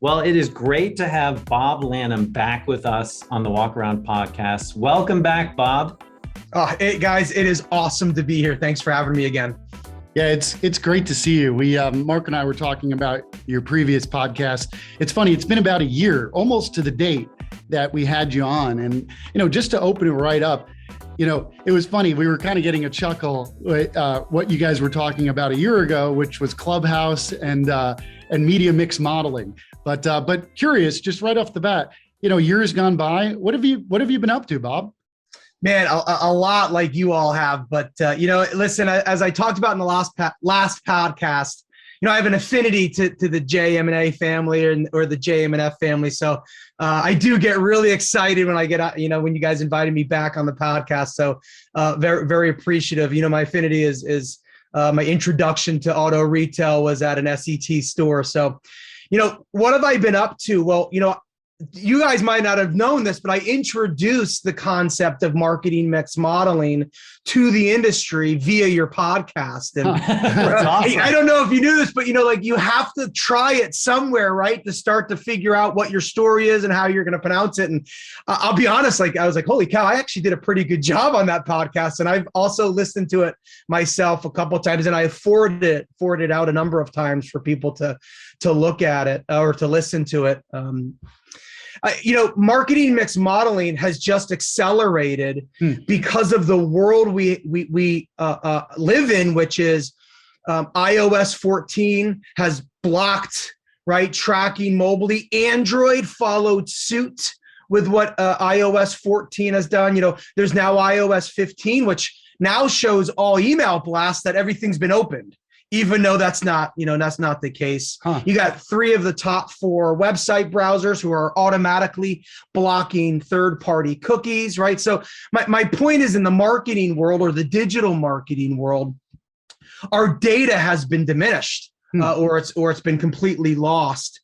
Well, it is great to have Bob Lanham back with us on the Walk Around podcast. Welcome back, Bob. Hey guys, it is awesome to be here. Thanks for having me again. Yeah, it's great to see you. Mark and I were talking about your previous podcast. It's funny, it's been about a year, almost to the date that we had you on. And, just to open it right up, it was funny. We were kind of getting a chuckle what you guys were talking about a year ago, which was Clubhouse and media mix modeling. But curious, just right off the bat, years gone by, what have you been up to, Bob? Man, a lot like you all have, but listen, as I talked about in the last podcast, I have an affinity to the JM&A family or the JM&F family. So I do get really excited when I get, when you guys invited me back on the podcast. So very, very appreciative. My affinity is my introduction to auto retail was at an SET store. So, what have I been up to? Well, you guys might not have known this, but I introduced the concept of marketing mix modeling to the industry via your podcast. And awesome. I don't know if you knew this, but you have to try it somewhere, right? To start to figure out what your story is and how you're going to pronounce it. And I'll be honest, I was like, holy cow, I actually did a pretty good job on that podcast. And I've also listened to it myself a couple of times, and I forwarded out a number of times for people to look at it or to listen to it. Marketing mix modeling has just accelerated because of the world we live in, which is iOS 14 has blocked, right, tracking mobilely. Android followed suit with what iOS 14 has done. There's now iOS 15, which now shows all email blasts that everything's been opened, even though that's not the case. You got 3 of the top 4 website browsers who are automatically blocking third-party cookies, right? So my point is, in the marketing world or the digital marketing world, our data has been diminished or it's been completely lost.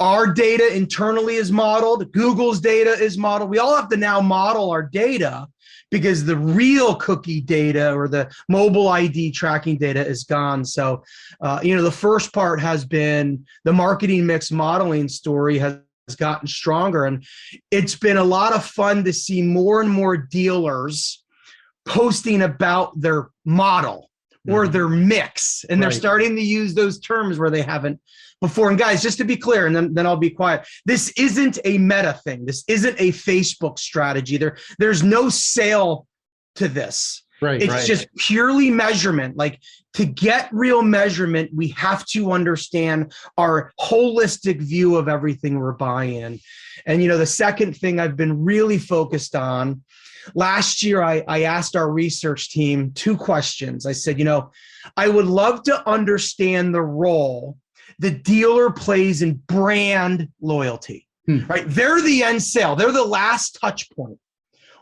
Our data internally is modeled. Google's data is modeled. We all have to now model our data because the real cookie data or the mobile ID tracking data is gone. So, the first part has been the marketing mix modeling story has gotten stronger. And it's been a lot of fun to see more and more dealers posting about their model or their mix. And they're starting to use those terms where they haven't before. And guys, just to be clear, and then I'll be quiet. This isn't a meta thing. This isn't a Facebook strategy. There's no sale to this. It's just purely measurement. Like, to get real measurement, we have to understand our holistic view of everything we're buying. And, the second thing I've been really focused on, last year, I asked our research team 2 questions. I said, I would love to understand the role the dealer plays in brand loyalty, right? They're the end sale. They're the last touch point.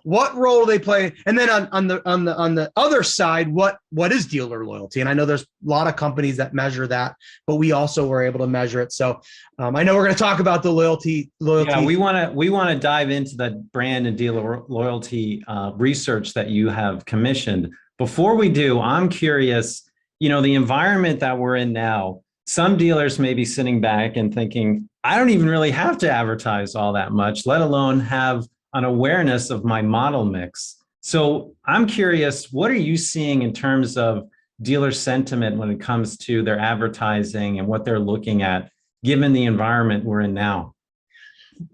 What role do they play? And then on the other side, what is dealer loyalty? And I know there's a lot of companies that measure that, but we also were able to measure it. So I know we're going to talk about the loyalty. Yeah, we want to dive into the brand and dealer loyalty research that you have commissioned. Before we do, I'm curious, the environment that we're in now, some dealers may be sitting back and thinking, I don't even really have to advertise all that much, let alone have an awareness of my model mix. So I'm curious, what are you seeing in terms of dealer sentiment when it comes to their advertising and what they're looking at, given the environment we're in now?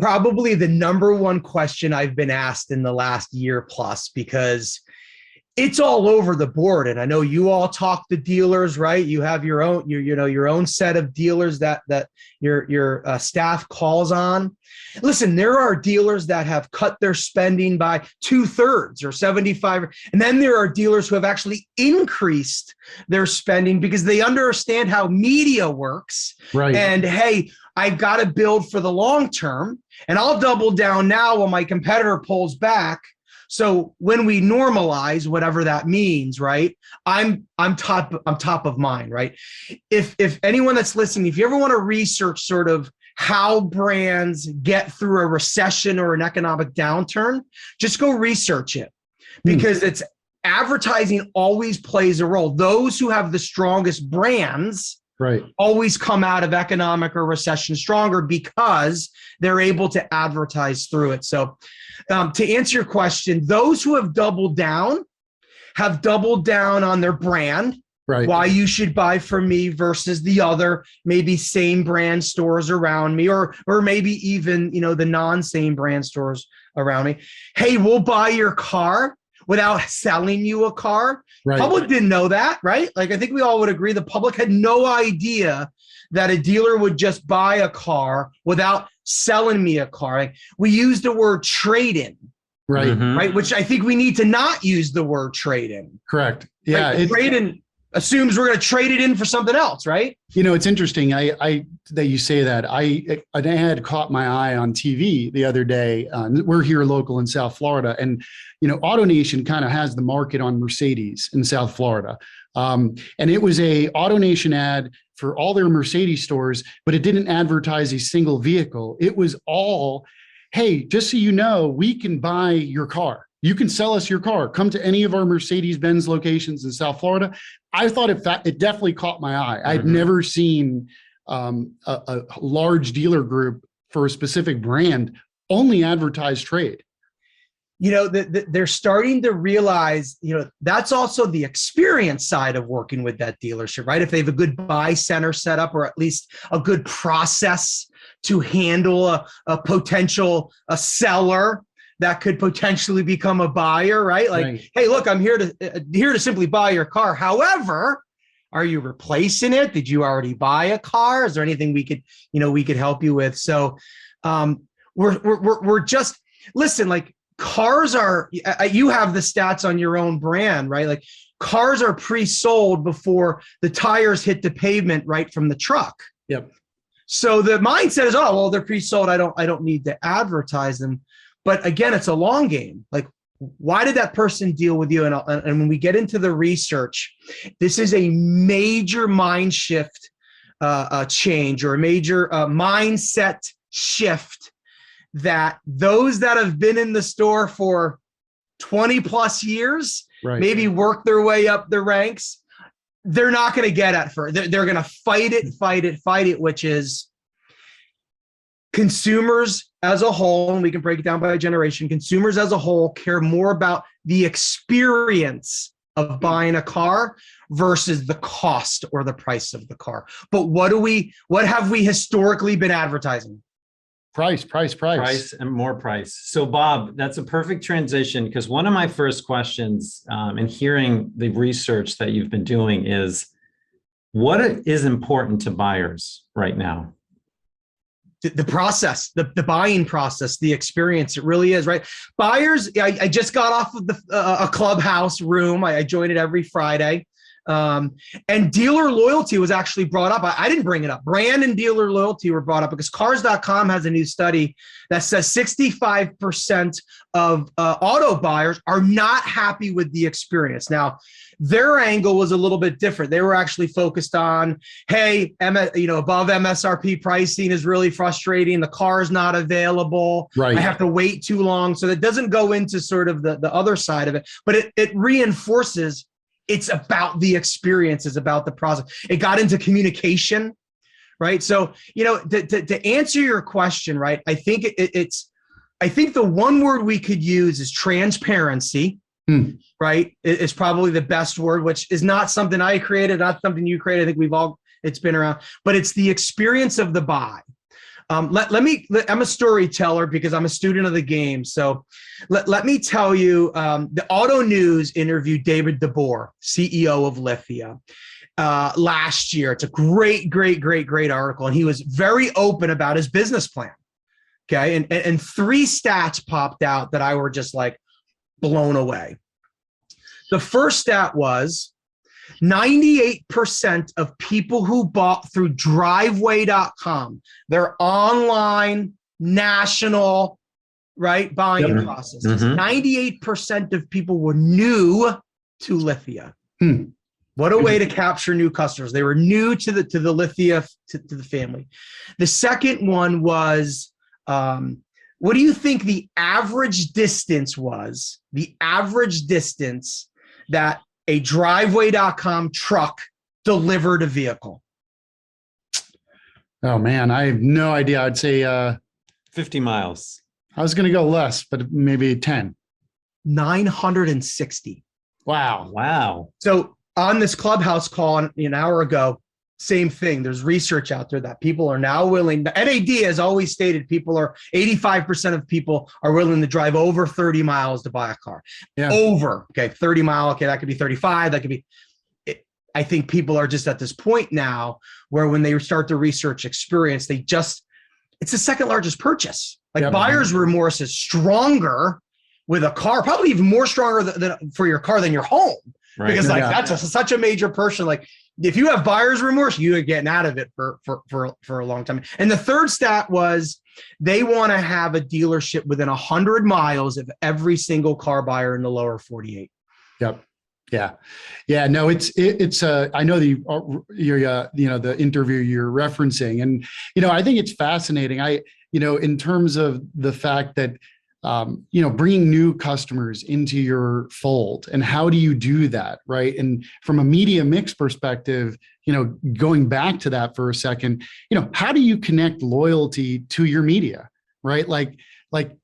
Probably the number one question I've been asked in the last year plus, because it's all over the board. And I know you all talk to dealers, right? You have your own, your own set of dealers that your staff calls on. Listen, there are dealers that have cut their spending by 2/3 or 75. And then there are dealers who have actually increased their spending because they understand how media works. Right. And hey, I've got to build for the long term, and I'll double down now while my competitor pulls back. So when we normalize, whatever that means, right? I'm top of mind, right? If anyone that's listening, if you ever want to research sort of how brands get through a recession or an economic downturn, just go research it, because it's advertising always plays a role. Those who have the strongest brands Right. always come out of economic or recession stronger because they're able to advertise through it. So to answer your question, those who have doubled down on their brand, Right. why you should buy from me versus the other, maybe same brand stores around me, or maybe even, the non-same brand stores around me. Hey, we'll buy your car without selling you a car. Right. Public didn't know that, right? Like, I think we all would agree the public had no idea that a dealer would just buy a car without selling me a car. Like, we used the word trade-in. Right. Right. Which I think we need to not use the word trade-in. Correct. Yeah. Right? Trade-in assumes we're going to trade it in for something else, right? It's interesting. I that you say that. An ad caught my eye on TV the other day. We're here local in South Florida, and AutoNation kind of has the market on Mercedes in South Florida. And it was a AutoNation ad for all their Mercedes stores, but it didn't advertise a single vehicle. It was all, hey, just so you know, we can buy your car. You can sell us your car. Come to any of our Mercedes-Benz locations in South Florida. I thought it definitely caught my eye. I'd never seen a large dealer group for a specific brand only advertise trade. They're starting to realize, that's also the experience side of working with that dealership, right? If they have a good buy center set up, or at least a good process to handle a potential seller that could potentially become a buyer, right? Like, right. Hey, look, I'm here to simply buy your car. However, are you replacing it? Did you already buy a car? Is there anything we could help you with? So we're just, listen, like, cars are, you have the stats on your own brand, right? Like, cars are pre-sold before the tires hit the pavement right from the truck. Yep. So the mindset is, oh, well, they're pre-sold. I don't need to advertise them. But again, it's a long game. Like, why did that person deal with you? And when we get into the research, this is a major mind shift change, or a major mindset shift, that those that have been in the store for 20 plus years, right, maybe work their way up the ranks, they're not going to get at first. They're going to fight it, which is consumers as a whole, and we can break it down by generation, consumers as a whole care more about the experience of buying a car versus the cost or the price of the car. But what have we historically been advertising? Price and more price. So Bob, that's a perfect transition, because one of my first questions in hearing the research that you've been doing is, what is important to buyers right now? The process, the buying process, the experience. It really is, right? Buyers, I just got off of a clubhouse room. I join it every Friday. And dealer loyalty was actually brought up. I didn't bring it up. Brand and dealer loyalty were brought up because cars.com has a new study that says 65% of auto buyers are not happy with the experience. Now, their angle was a little bit different. They were actually focused on, hey, above MSRP pricing is really frustrating. The car is not available. Right. I have to wait too long. So that doesn't go into sort of the other side of it, but it reinforces it's about the experience, it's about the process. It got into communication, right? So, to answer your question, right, I think I think the one word we could use is transparency, right? It's probably the best word, which is not something I created, not something you created. I think it's been around, but it's the experience of the buy. I'm a storyteller because I'm a student of the game. So let me tell you, the Auto News interviewed David DeBoer, CEO of Lithia, last year. It's a great article. And he was very open about his business plan. Okay. And three stats popped out that I were just like blown away. The first stat was 98% of people who bought through driveway.com, their online national, right, buying processes, 98% of people were new to Lithia. What a way to capture new customers. They were new to the Lithia, to the family. The second one was, what do you think the average distance was? The average distance that a driveway.com truck delivered a vehicle? Oh man, I have no idea. I'd say 50 miles. I was going to go less, but maybe 10. 960. Wow. Wow. So on this Clubhouse call an hour ago, same thing. There's research out there that people are now willing. NAD has always stated 85% of people are willing to drive over 30 miles to buy a car. Yeah. Over. Okay. 30 mile. Okay. That could be 35. That could be. I think people are just at this point now where when they start the research experience, it's the second largest purchase. Like buyer's remorse is stronger with a car, probably even more stronger than for your car than your home. Right. Because that's such a major portion. Like if you have buyer's remorse, you are getting out of it for a long time. And the third stat was they want to have a dealership within 100 miles of every single car buyer in the lower 48. Yep. Yeah. No, it's I know the interview you're referencing, and I think it's fascinating. In terms of the fact that bringing new customers into your fold, and how do you do that, right? And from a media mix perspective, going back to that for a second, how do you connect loyalty to your media, right? Like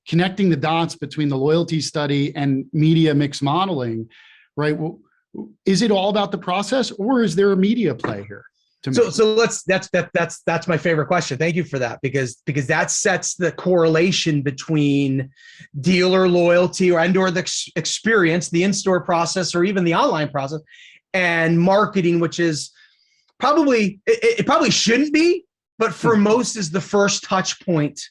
connecting the dots between the loyalty study and media mix modeling, right? Well, is it all about the process, or is there a media play here? So that's my favorite question. Thank you for that, because that sets the correlation between dealer loyalty or the experience, the in-store process, or even the online process, and marketing, which is it probably shouldn't be, but for most is the first touch point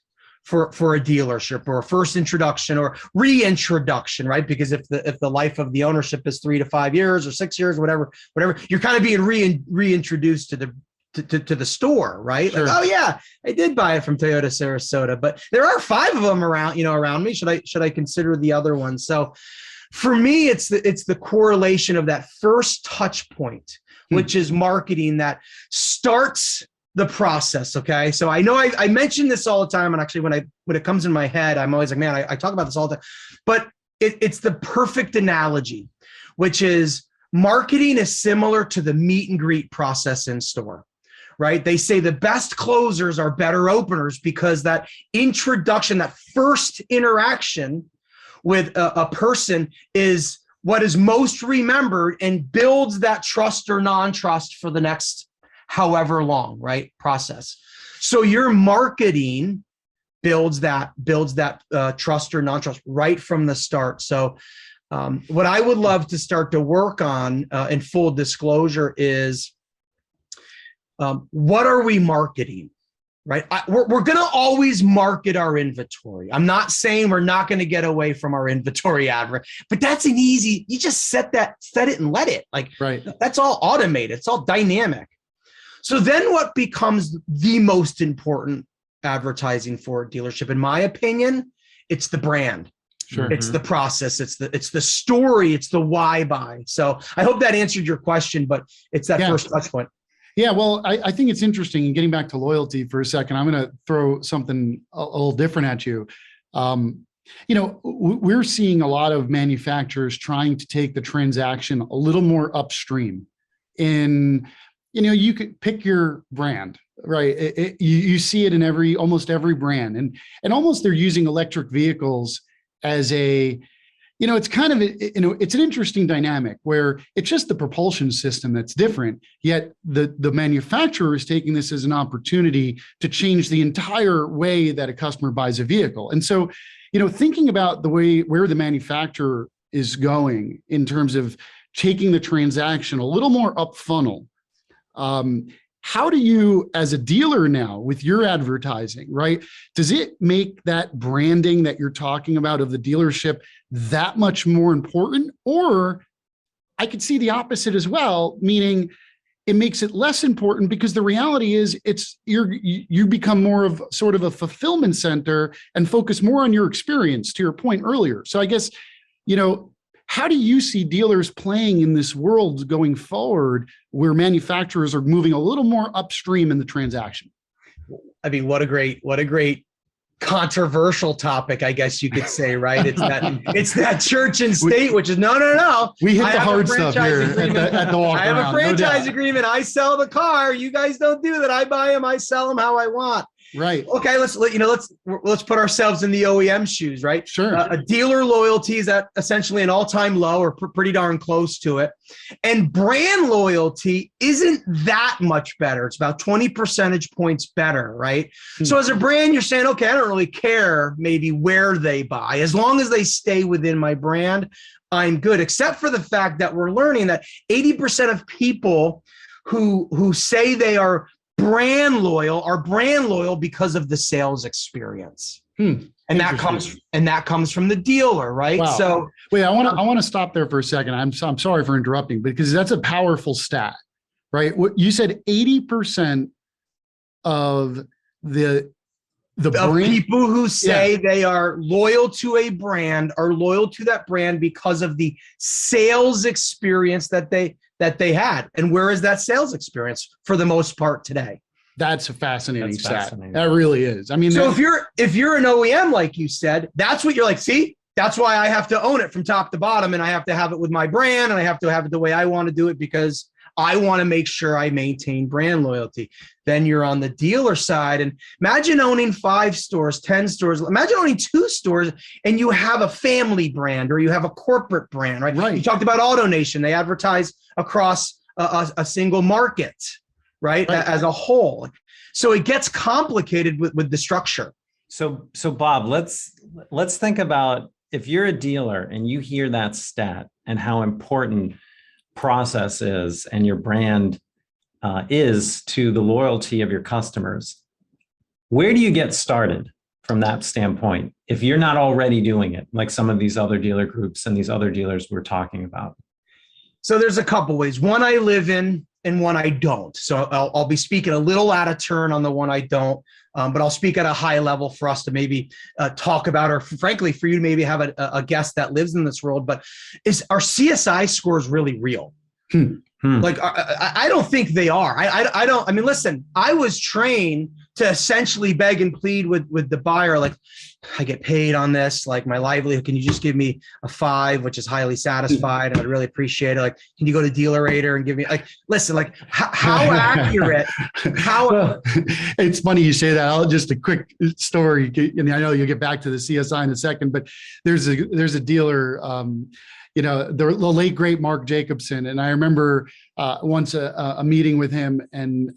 for a dealership, or a first introduction or reintroduction, right? Because if the life of the ownership is 3 to 5 years or 6 years, whatever, you're kind of being reintroduced to the store, right? Sure. Like, oh yeah, I did buy it from Toyota Sarasota, but there are 5 of them around me. Should I consider the other one? So for me, it's the correlation of that first touch point, which is marketing, that starts the process. Okay. So I know I mention this all the time. And actually when it comes in my head, I'm always like, man, I talk about this all the time, but it's the perfect analogy, which is marketing is similar to the meet and greet process in store, right? They say the best closers are better openers, because that introduction, that first interaction with a person is what is most remembered and builds that trust or non-trust for the next however long, right? Process. So your marketing builds that trust or non-trust right from the start. So what I would love to start to work on in full disclosure is what are we marketing, right? We're going to always market our inventory. I'm not saying we're not going to get away from our inventory advert, but that's you just set it and let it, like, right. That's all automated. It's all dynamic. So then what becomes the most important advertising for a dealership, in my opinion? It's the brand. Sure. It's the process. It's the story. It's the why buy. So I hope that answered your question, but it's that first touch point. Yeah, well, I think it's interesting. And getting back to loyalty for a second, I'm going to throw something a little different at you. We're seeing a lot of manufacturers trying to take the transaction a little more upstream. You could pick your brand, right? You see it in almost every brand, and almost they're using electric vehicles as it's kind of, it's an interesting dynamic where it's just the propulsion system that's different, yet the manufacturer is taking this as an opportunity to change the entire way that a customer buys a vehicle. And so, thinking about the way where the manufacturer is going in terms of taking the transaction a little more up funnel, how do you, as a dealer now with your advertising, right? Does it make that branding that you're talking about of the dealership that much more important? Or I could see the opposite as well, meaning it makes it less important, because the reality is you become more of sort of a fulfillment center and focus more on your experience, to your point earlier. So I guess, how do you see dealers playing in this world going forward, where manufacturers are moving a little more upstream in the transaction? I mean, what a great controversial topic, I guess you could say, right? It's that church and state, which is no. We hit the hard stuff here at the walk I have around, a franchise agreement. I sell the car. You guys don't do that. I buy them. I sell them how I want. Right. Okay. Let's put ourselves in the OEM shoes, right? Sure. A dealer loyalty is at essentially an all-time low or pretty darn close to it. And brand loyalty isn't that much better. It's about 20 percentage points better, right? So as a brand, you're saying, okay, I don't really care maybe where they buy. As long as they stay within my brand, I'm good, except for the fact that we're learning that 80% of people who say they are brand loyal because of the sales experience. And that comes from the dealer, right? Wow. So wait, I want to stop there for a second. I'm sorry for interrupting, because that's a powerful stat, right? What you said, 80% of the brand, people who say they are loyal to a brand are loyal to that brand because of the sales experience that they had. And where is that sales experience for the most part today? That's a fascinating stat. That really is. I mean, so if you're an OEM, like you said, that's what you're like, see, that's why I have to own it from top to bottom, and I have to have it with my brand, and I have to have it the way I want to do it because I want to make sure I maintain brand loyalty. Then you're on the dealer side, and imagine owning 5 stores, 10 stores. Imagine owning 2 stores, and you have a family brand or you have a corporate brand, right? Right. You talked about AutoNation. They advertise across a single market, right? As a whole. So it gets complicated with the structure. So Bob, let's think about, if you're a dealer and you hear that stat and how important process is and your brand is to the loyalty of your customers, where do you get started from that standpoint if you're not already doing it, like some of these other dealer groups and these other dealers we're talking about? So there's a couple ways. One I live in and one I don't. So I'll be speaking a little out of turn on the one I don't, but I'll speak at a high level for us to maybe talk about, or frankly, for you to maybe have a guest that lives in this world. But is our CSI scores really real? Like, I don't think they are. I mean, listen, I was trained to essentially beg and plead with the buyer, like, I get paid on this, like my livelihood. Can you just give me a 5, which is highly satisfied, and I'd really appreciate it. Like, can you go to DealerRater and give me, like, listen, like how accurate? Well, it's funny you say that. Just a quick story, and I know you'll get back to the CSI in a second, but there's a dealer. The late great Mark Jacobson, and I remember once a meeting with him, and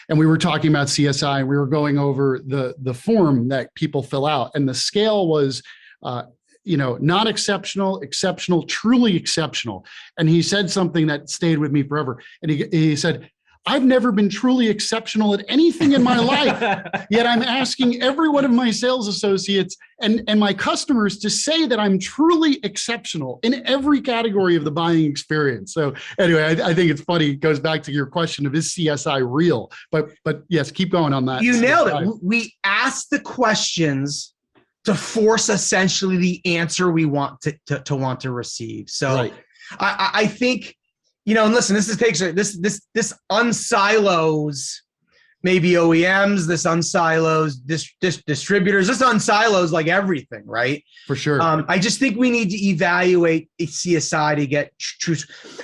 we were talking about CSI, and we were going over the form that people fill out, and the scale was not exceptional, exceptional, truly exceptional. And he said something that stayed with me forever, and he said, I've never been truly exceptional at anything in my life, yet I'm asking every one of my sales associates and my customers to say that I'm truly exceptional in every category of the buying experience. So anyway, I think it's funny. It goes back to your question of, is CSI real? But yes, keep going on that. You nailed it. We ask the questions to force essentially the answer we want to receive. So right. I think, and listen, this unsilos maybe OEMs, this unsilos distributors, this unsilos like everything, right? For sure. I just think we need to evaluate a CSI to get true.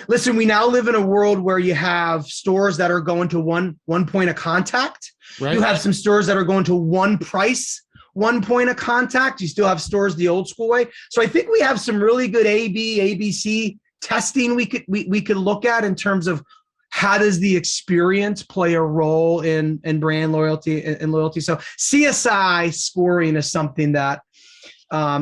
Listen, we now live in a world where you have stores that are going to one point of contact. Right. You have some stores that are going to one price, one point of contact. You still have stores the old school way. So I think we have some really good ABC testing we could look at in terms of how does the experience play a role in brand loyalty and loyalty. So CSI scoring is something that,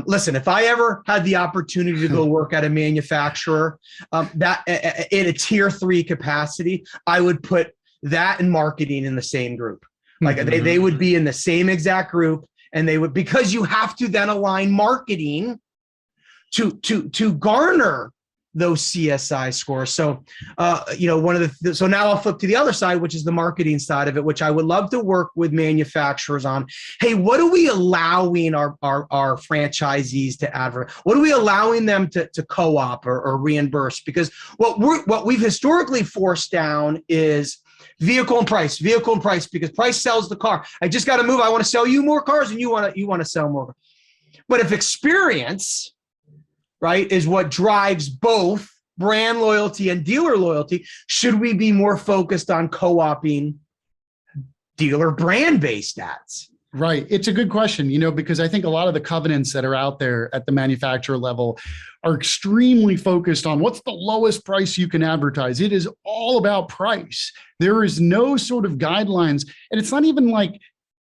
listen, if I ever had the opportunity to go work at a manufacturer that in a tier 3 capacity, I would put that and marketing in the same group. Like they would be in the same exact group, and they would, because you have to then align marketing to garner those CSI scores. So, so now I'll flip to the other side, which is the marketing side of it, which I would love to work with manufacturers on. Hey, what are we allowing our franchisees to advertise? What are we allowing them to co-op or reimburse? Because what we've historically forced down is Vehicle and price, because price sells the car. I just got to move. I want to sell you more cars and you want to sell more. But if experience, right, is what drives both brand loyalty and dealer loyalty, should we be more focused on co-oping dealer brand-based ads? Right. It's a good question, because I think a lot of the covenants that are out there at the manufacturer level are extremely focused on what's the lowest price you can advertise. It is all about price. There is no sort of guidelines, and it's not even like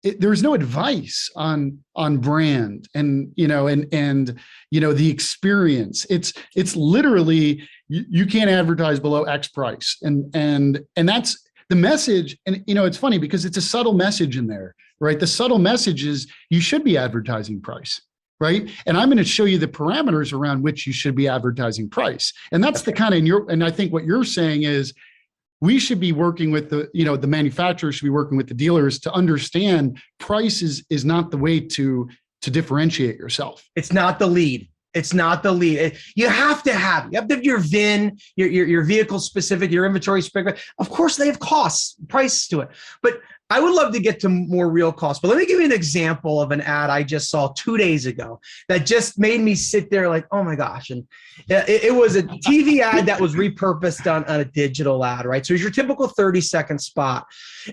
there's no advice on brand and the experience. It's literally you can't advertise below X price, and that's the message. And it's funny because it's a subtle message in there. Right. The subtle message is you should be advertising price. Right. And I'm going to show you the parameters around which you should be advertising price. And that's the kind of, and I think what you're saying is we should be working with the manufacturer should be working with the dealers to understand price is not the way to differentiate yourself. It's not the lead. It's not the lead. You have to have your VIN, your vehicle specific, your inventory specific. Of course, they have costs, price to it. But I would love to get to more real costs. But let me give you an example of an ad I just saw 2 days ago that just made me sit there like, oh my gosh. And it was a TV ad that was repurposed on a digital ad, right? So it's your typical 30-second spot.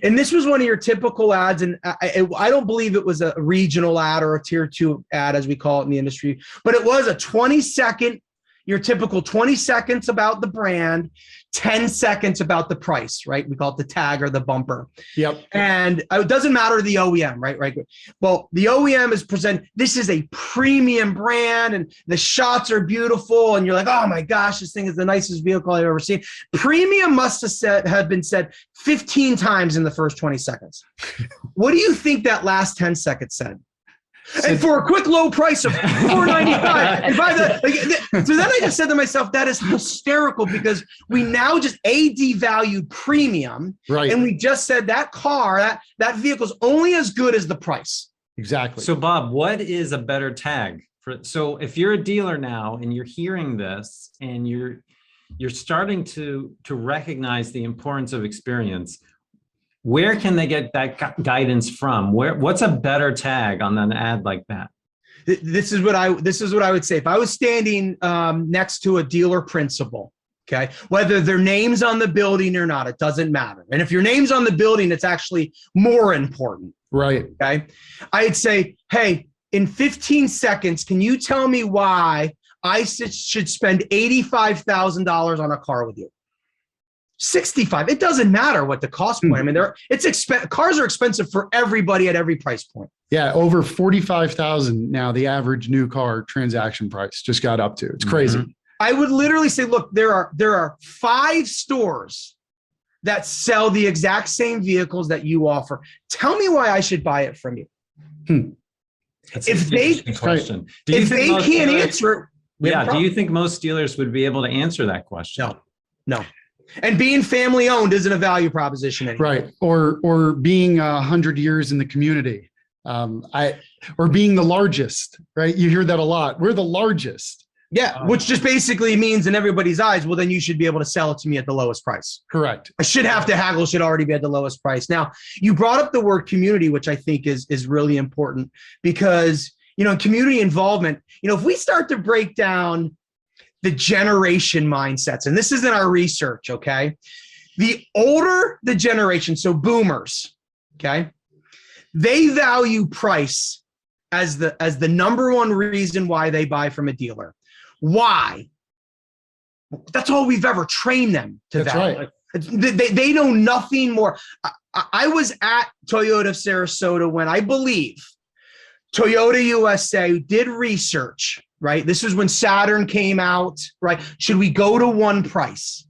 And this was one of your typical ads. And I don't believe it was a regional ad or a tier 2 ad, as we call it in the industry, but it was a 20-second, your typical 20 seconds about the brand, 10 seconds about the price, right? We call it the tag or the bumper. Yep. And it doesn't matter the OEM, right? Right. Well, the OEM is this is a premium brand and the shots are beautiful. And you're like, oh my gosh, this thing is the nicest vehicle I've ever seen. Premium must have been said 15 times in the first 20 seconds. What do you think that last 10 seconds said? And for a quick low price of $495, so then I just said to myself, that is hysterical because we now just devalued premium, right? And we just said that car, that vehicle is only as good as the price. Exactly. So Bob, what is a better tag so if you're a dealer now and you're hearing this and you're starting to recognize the importance of experience, where can they get that guidance from? What's a better tag on an ad like that? This is what I would say. If I was standing next to a dealer principal, okay, whether their name's on the building or not, it doesn't matter. And if your name's on the building, it's actually more important. Right. Okay. I'd say, hey, in 15 seconds, can you tell me why I should spend $85,000 on a car with you? 65. It doesn't matter what the cost point. I mean, cars are expensive for everybody at every price point. Yeah, over 45,000 now. The average new car transaction price just got up to. It's crazy. Mm-hmm. I would literally say, look, there are 5 stores that sell the exact same vehicles that you offer. Tell me why I should buy it from you. If they question, if they can't answer it, do you think most dealers would be able to answer that question? No. And being family owned isn't a value proposition anymore. Right. Or being 100 years in the community. Or being the largest, right? You hear that a lot. We're the largest. Yeah. Which just basically means in everybody's eyes, well, then you should be able to sell it to me at the lowest price. Correct. I should have to haggle, should already be at the lowest price. Now, you brought up the word community, which I think is really important because, in community involvement, if we start to break down the generation mindsets, and this is in our research, okay? The older the generation, so boomers, okay, they value price as the number one reason why they buy from a dealer. Why? That's all we've ever trained them to value. Right. They know nothing more. I was at Toyota of Sarasota when I believe Toyota USA did research. Right. This is when Saturn came out. Right. Should we go to one price?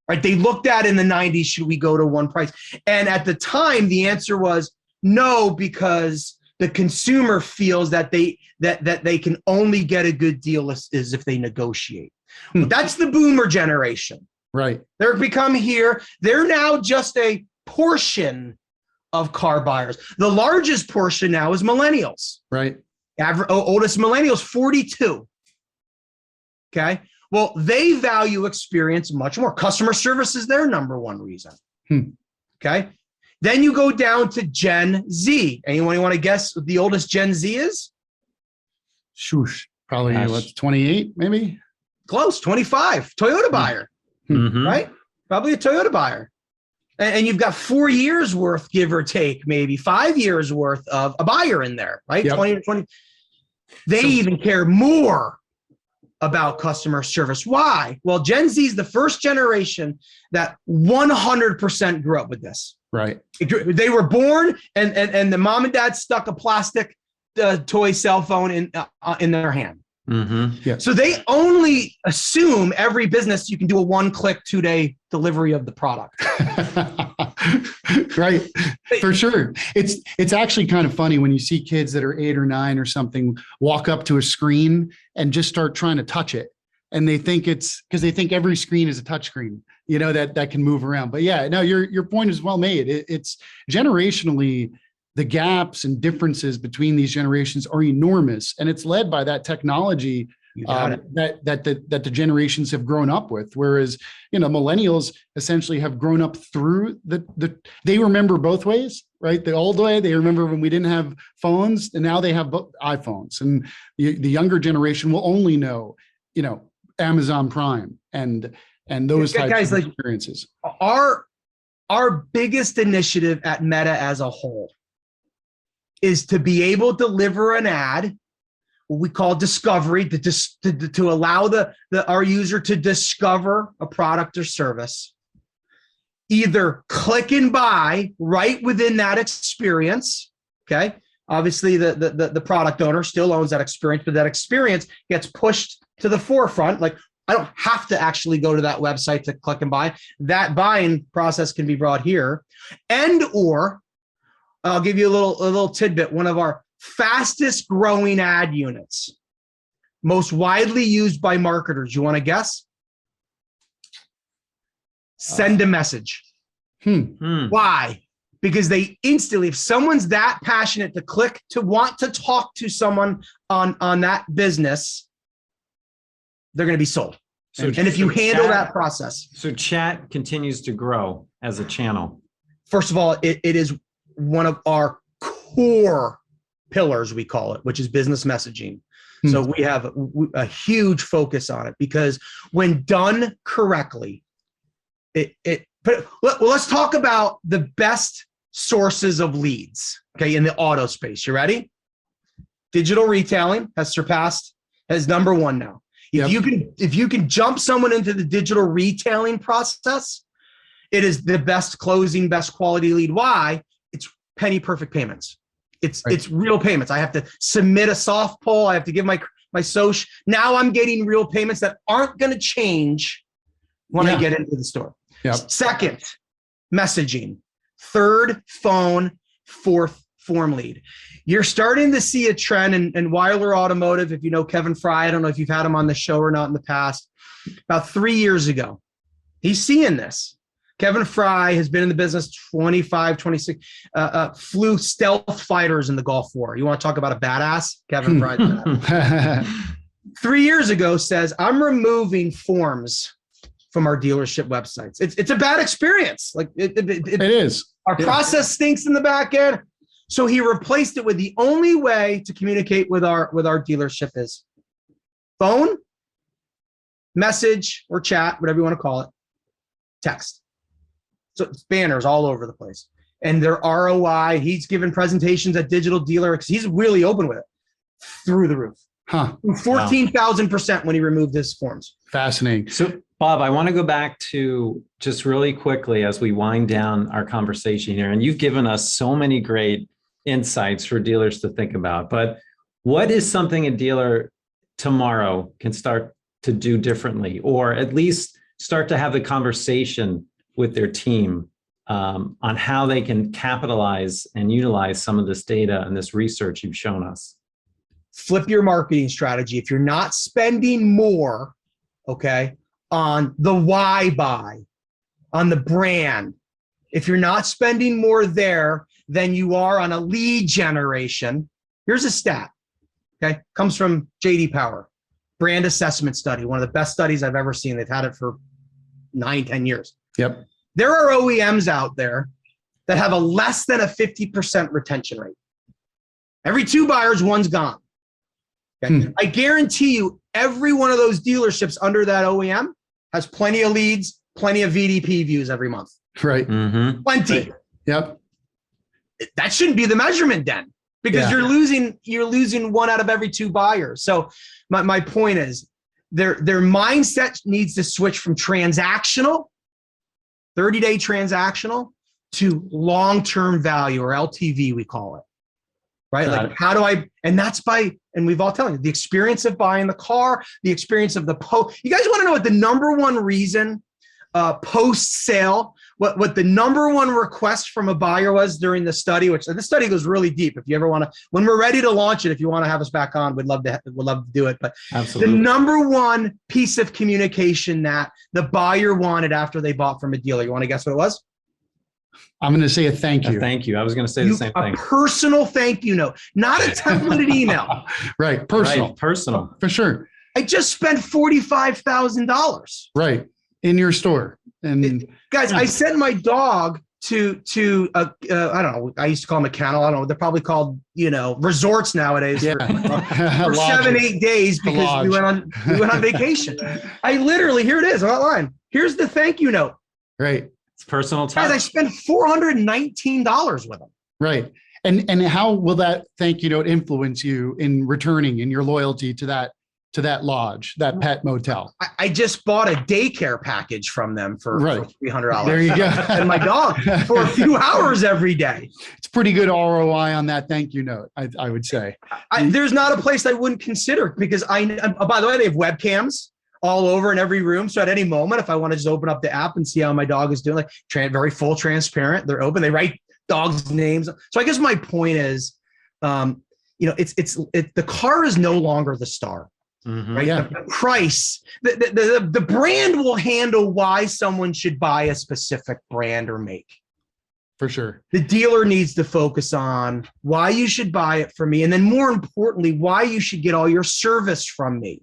Right. They looked at in the 90s. Should we go to one price? And at the time, the answer was no, because the consumer feels that they can only get a good deal is if they negotiate. Well, that's the boomer generation. Right. They're become here. They're now just a portion of car buyers. The largest portion now is millennials. Right. Oldest millennials, 42. Okay. Well, they value experience much more. Customer service is their number one reason. Okay. Then you go down to Gen Z. Anyone want to guess what the oldest Gen Z is? Shoosh. Probably Gosh. what, 28, maybe? Close, 25. Toyota buyer, Mhm. right? Probably a Toyota buyer. And you've got 4 years worth, give or take, maybe 5 years worth of a buyer in there, right? Yep. 20 to 20. They even care more about customer service. Why? Well, Gen Z is the first generation that 100% grew up with this. Right. They were born and the mom and dad stuck a plastic toy cell phone in their hand. Mhm. Yeah. So they only assume every business you can do a 1-click 2-day delivery of the product. Right. For sure. It's actually kind of funny when you see kids that are 8 or 9 or something walk up to a screen and just start trying to touch it. And they think it's because they think every screen is a touch screen, you know, that can move around. But yeah, no, your point is well made. It's generationally, the gaps and differences between these generations are enormous. And it's led by that technology that the generations have grown up with. Whereas, you know, millennials essentially have grown up through they remember both ways, right? The old way, they remember when we didn't have phones, and now they have iPhones. And the younger generation will only know, you know, Amazon Prime and those types of experiences. Our biggest initiative at Meta as a whole is to be able to deliver an ad, what we call discovery, to allow our user to discover a product or service, either click and buy right within that experience. Okay. Obviously, the product owner still owns that experience, but that experience gets pushed to the forefront. Like, I don't have to actually go to that website to click and buy. That buying process can be brought here. And or I'll give you a little tidbit. One of our fastest growing ad units, most widely used by marketers. You want to guess? Send a message. Why? Because they instantly, if someone's that passionate to click to want to talk to someone on that business, they're going to be sold. So, and if you handle that process. So chat continues to grow as a channel. First of all, it is one of our core pillars, we call it, which is business messaging. So we have a huge focus on it because when done correctly, let's talk about the best sources of leads, okay, in the auto space. You ready? Digital retailing has number one now. If you can jump someone into the digital retailing process, it is the best closing, best quality lead. Why? It's penny perfect payments. It's real payments. I have to submit a soft poll. I have to give my social. Now I'm getting real payments that aren't going to change when I get into the store. Second, messaging. Third, phone. Fourth, form lead. You're starting to see a trend in Weiler Automotive. If you know Kevin Fry, I don't know if you've had him on the show or not in the past. About 3 years ago, he's seeing this. Kevin Fry has been in the business 25, 26, flew stealth fighters in the Gulf War. You want to talk about a badass? Kevin Fry. 3 years ago says, I'm removing forms from our dealership websites. It's a bad experience. Like it is. Our process stinks in the back end. So he replaced it with the only way to communicate with our dealership is phone, message, or chat, whatever you want to call it, text. So it's banners all over the place. And their ROI, he's given presentations at Digital Dealer because he's really open with it, through the roof. 14,000% when he removed his forms. Fascinating. So Bob, I want to go back to just really quickly as we wind down our conversation here. And you've given us so many great insights for dealers to think about. But what is something a dealer tomorrow can start to do differently, or at least start to have the conversation with their team on how they can capitalize and utilize some of this data and this research you've shown us? Flip your marketing strategy. If you're not spending more, on the why buy, on the brand, if you're not spending more there than you are on a lead generation, here's a stat, comes from JD Power, brand assessment study, one of the best studies I've ever seen. They've had it for 9-10 years. Yep. There are OEMs out there that have a less than a 50% retention rate. Every 2 buyers, 1's gone. Okay? I guarantee you every one of those dealerships under that OEM has plenty of leads, plenty of VDP views every month. Right. Mm-hmm. Plenty. Right. Yep. That shouldn't be the measurement then, because you're losing 1 out of every 2 buyers. So my point is their mindset needs to switch from transactional, 30-day transactional, to long-term value, or LTV, we call it. Right? Like, how do I, and that's and we've all telling you, the experience of buying the car, the experience of the you guys want to know what the number one reason post-sale, what the number one request from a buyer was during the study, which the study goes really deep. If you ever want to, when we're ready to launch it, if you want to have us back on, we'd love to do it. But absolutely, the number one piece of communication that the buyer wanted after they bought from a dealer, you want to guess what it was? I'm going to say a thank you. Thank you. I was going to say the same thing. A personal thank you note, not a templated email. Right. Personal. Right. Personal. For sure. I just spent $45,000. Right. In your store. And guys, I sent my dog to I don't know, I used to call them a kennel. I don't know. They're probably called, resorts nowadays for 7-8 days because we went on vacation. I literally, here it is, online. Here's the thank you note. Right. It's personal touch. Guys, I spent $419 with them. Right. And how will that thank you note influence you in returning in your loyalty to that lodge, that pet motel? I just bought a daycare package from them for $300. There you go. And my dog for a few hours every day. It's pretty good ROI on that thank you note, I would say. There's not a place I wouldn't consider, because by the way, they have webcams all over in every room. So at any moment, if I want to just open up the app and see how my dog is doing, like very full transparent, they're open, they write dogs' names. So I guess my point is, the car is no longer the star. Mm-hmm. Right? Yeah. The price, the brand will handle why someone should buy a specific brand or make. For sure. The dealer needs to focus on why you should buy it from me. And then more importantly, why you should get all your service from me.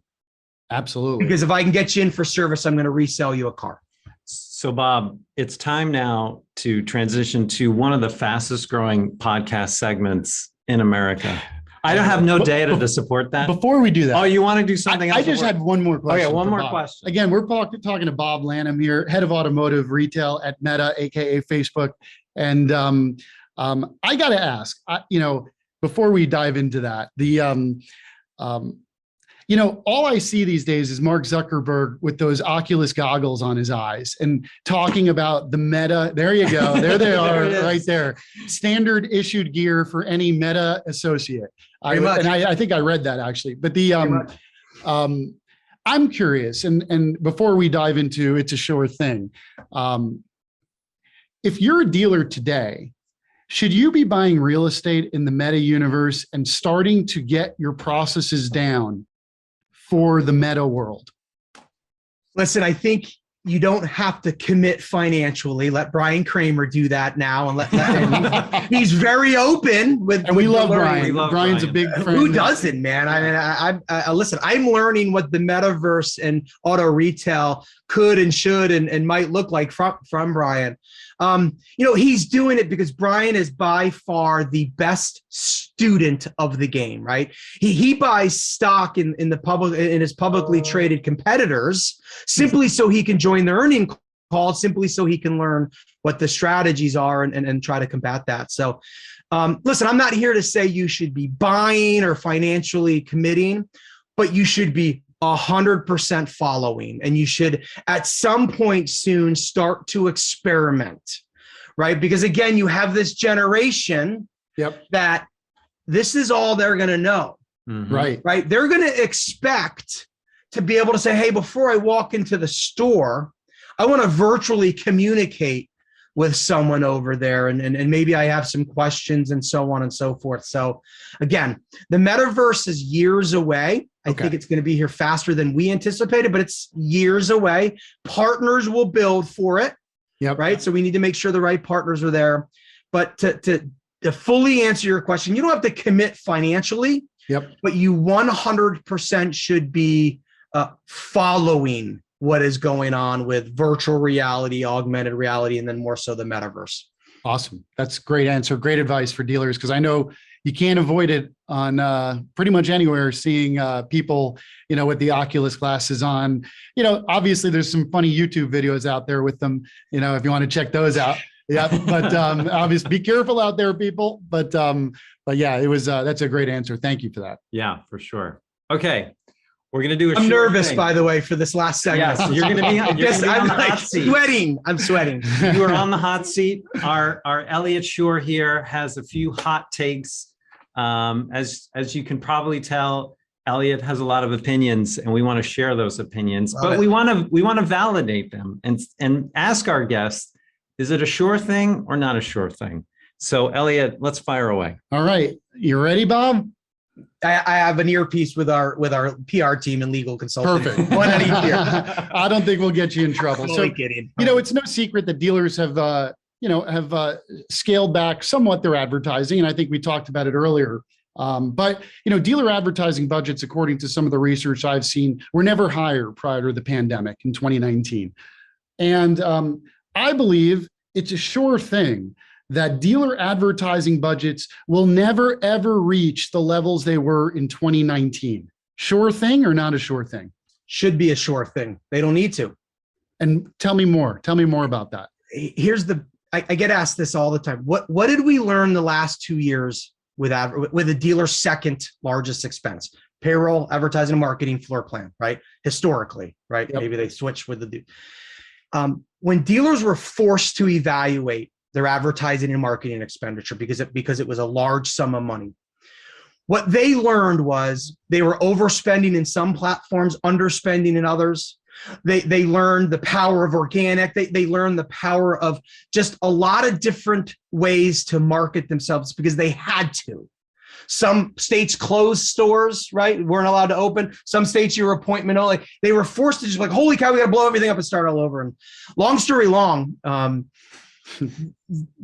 Absolutely. Because if I can get you in for service, I'm going to resell you a car. So Bob, it's time now to transition to one of the fastest growing podcast segments in America. I don't have no data to support that. Before we do that. Oh, you want to do something else? I just had one more question. Okay, one more question. Again, we're talking to Bob Lanham here, head of automotive retail at Meta, AKA Facebook. And I got to ask, before we dive into that, all I see these days is Mark Zuckerberg with those Oculus goggles on his eyes and talking about the Meta. There you go. There they are, right there. Standard issued gear for any Meta associate. I think I read that actually. But I'm curious, and before we dive into it's a sure thing, if you're a dealer today, should you be buying real estate in the Meta universe and starting to get your processes down for the Meta world? Listen, I think you don't have to commit financially. Let Brian Kramer do that now, and he's very open with. And we love Brian. Brian's a big friend. Who doesn't, man? I mean, listen. I'm learning what the metaverse and auto retail could and should and might look like from Brian. He's doing it because Brian is by far the best student of the game, right? He buys stock in his publicly traded competitors simply so he can join the earning call, simply so he can learn what the strategies are and try to combat that. So, listen, I'm not here to say you should be buying or financially committing, but you should be 100% following, and you should at some point soon start to experiment, right? Because again, you have this generation that this is all they're going to know, right? They're going to expect to be able to say, hey, before I walk into the store, I want to virtually communicate with someone over there, and maybe I have some questions and so on and so forth. So again, the metaverse is years away. I think it's going to be here faster than we anticipated, but it's years away. Partners will build for it, right? So we need to make sure the right partners are there. But to fully answer your question, you don't have to commit financially, but you 100% should be following what is going on with virtual reality, augmented reality, and then more so the metaverse. Awesome. That's a great answer. Great advice for dealers, because I know you can't avoid it on pretty much anywhere, seeing people, with the Oculus glasses on. Obviously there's some funny YouTube videos out there with them, if you want to check those out. Yeah. But obviously be careful out there, people. But yeah, that's a great answer. Thank you for that. Yeah, for sure. Okay. We're going to do I'm nervous, by the way, for this last segment. Yes, you're going to be on the hot seat. Sweating. I'm sweating. You are on the hot seat. Our Elliot Shore here has a few hot takes. As you can probably tell, Elliot has a lot of opinions, and we want to share those opinions. But we want to validate them and ask our guests, is it a sure thing or not a sure thing? So, Elliot, let's fire away. All right, you ready, Bob? I have an earpiece with our PR team and legal consultant. Perfect. One at each ear. I don't think we'll get you in trouble. Totally kidding. It's no secret that dealers have scaled back somewhat their advertising, and I think we talked about it earlier. But dealer advertising budgets, according to some of the research I've seen, were never higher prior to the pandemic in 2019, and I believe it's a sure thing that dealer advertising budgets will never, ever reach the levels they were in 2019. Sure thing or not a sure thing? Should be a sure thing. They don't need to. And tell me more. Tell me more about that. I get asked this all the time. What did we learn the last 2 years with a dealer's second largest expense? Payroll, advertising, and marketing, floor plan, right? Historically, right? Yep. Maybe they switched with when dealers were forced to evaluate their advertising and marketing expenditure because it was a large sum of money. What they learned was they were overspending in some platforms, underspending in others. They learned the power of organic. They learned the power of just a lot of different ways to market themselves because they had to. Some states closed stores, right? Weren't allowed to open. Some states you were appointment only. They were forced to just like, holy cow, we got to blow everything up and start all over. And long story long,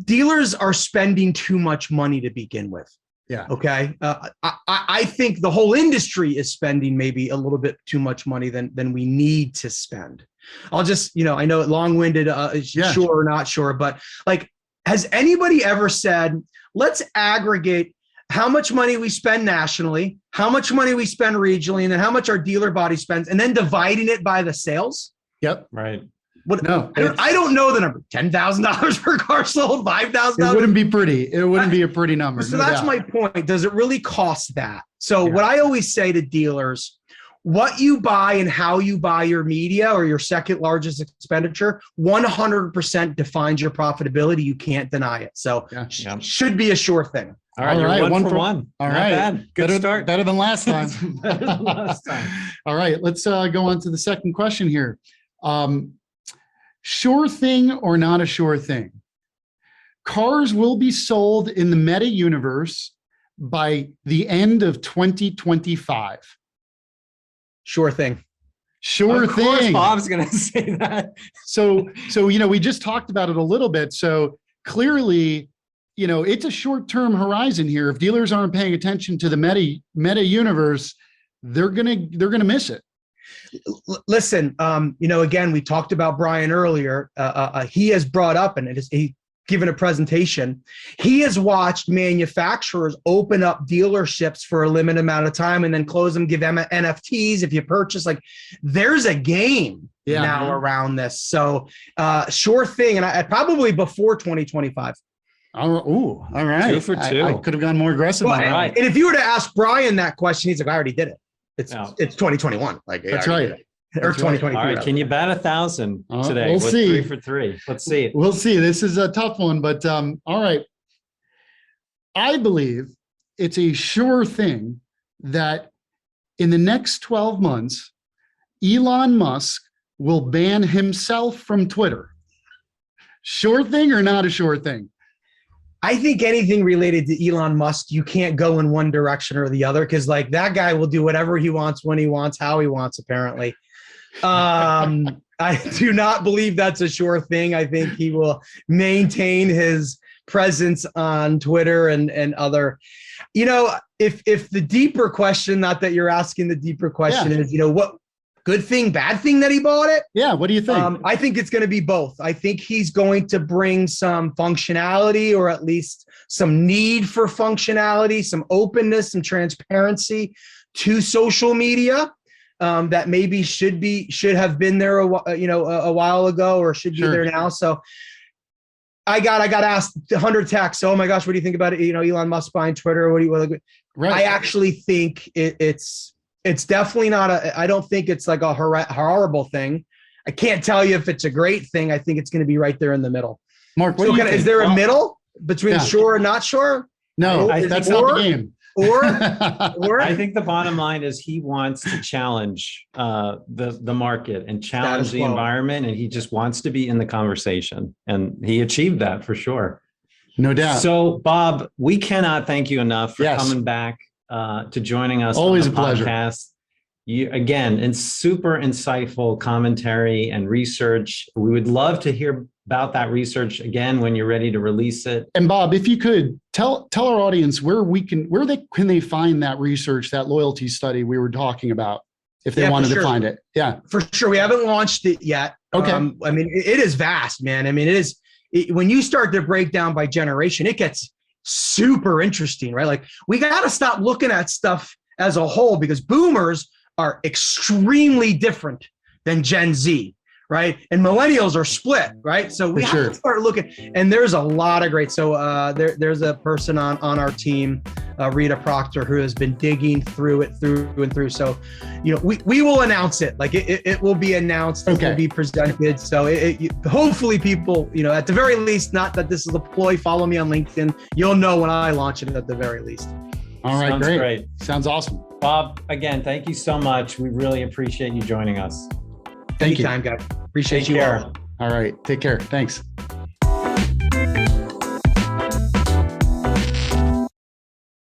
dealers are spending too much money to begin with. Yeah. Okay. I think the whole industry is spending maybe a little bit too much money than we need to spend. I'll just, I know it long-winded, sure or not sure, but like, has anybody ever said, let's aggregate how much money we spend nationally, how much money we spend regionally, and then how much our dealer body spends, and then dividing it by the sales? Yep. Right. No, I don't know the number. $10,000 per car sold, $5,000. It wouldn't be pretty. It wouldn't be a pretty number. So that's my point. Does it really cost that? So what I always say to dealers, what you buy and how you buy your media or your second largest expenditure, 100% defines your profitability. You can't deny it. So should be a sure thing. All right, you're one for one. All right. Bad. Good start. Better than last time. Better than last time. All right, let's go on to the second question here. Sure thing or not a sure thing? Cars will be sold in the Meta universe by the end of 2025. Sure thing. Sure of course, thing. Bob's going to say that. So we just talked about it a little bit. So clearly, it's a short-term horizon here. If dealers aren't paying attention to the Meta universe, they're gonna miss it. Listen, again, we talked about Brian earlier. He has brought up, and he given a presentation. He has watched manufacturers open up dealerships for a limited amount of time and then close them, give them NFTs if you purchase. Like, there's a game now around this. So sure thing. And I probably before 2025. All right. 2 for 2. I could have gone more aggressive. Well, and if you were to ask Brian that question, he's like, I already did it. It's 2021. Like, that's right. Or 2023. All right. Can you bat 1,000 today? We'll see. 3 for 3. Let's see it. We'll see. This is a tough one, but all right. I believe it's a sure thing that in the next 12 months, Elon Musk will ban himself from Twitter. Sure thing or not a sure thing? I think anything related to Elon Musk, you can't go in one direction or the other, because like that guy will do whatever he wants, when he wants, how he wants, apparently. I do not believe that's a sure thing. I think he will maintain his presence on Twitter and other, if the deeper question, not that you're asking the deeper question is, good thing, bad thing that he bought it? Yeah. What do you think? I think it's going to be both. I think he's going to bring some functionality, or at least some need for functionality, some openness, some transparency to social media that maybe should have been there a while ago, or should be there now. So I got asked 100 texts. Oh my gosh, what do you think about it? Elon Musk buying Twitter. Right. I actually think it's definitely not I don't think it's like a horrible thing. I can't tell you if it's a great thing. I think it's going to be right there in the middle. Mark, what do you think? Is there a middle between sure and not sure? No, that's not the game. Or I think the bottom line is he wants to challenge the market and challenge the environment, and he just wants to be in the conversation, and he achieved that for sure. No doubt. So, Bob, we cannot thank you enough for coming back to joining us. Always on the a pleasure. Podcast. You again, and super insightful commentary and research. We would love to hear about that research again when you're ready to release it. And Bob, if you could tell our audience where can they find that research, that loyalty study we were talking about, if they wanted to find it. Yeah, for sure. We haven't launched it yet. Okay. I mean, it is vast, man. I mean, when you start to break down by generation, it gets super interesting, right? Like, we got to stop looking at stuff as a whole, because boomers are extremely different than Gen Z, right? And millennials are split, right? So we have to start looking, and there's a lot of great. So there's a person on our team, Rita Proctor, who has been digging through it through and through. So, we will announce it. Like it will be announced. It will be presented. So hopefully people, at the very least, not that this is a ploy, follow me on LinkedIn. You'll know when I launch it at the very least. All right, Sounds great. Sounds awesome. Bob, again, thank you so much. We really appreciate you joining us. Thank you. Anytime, guys. Appreciate you all. All right. Take care. Thanks.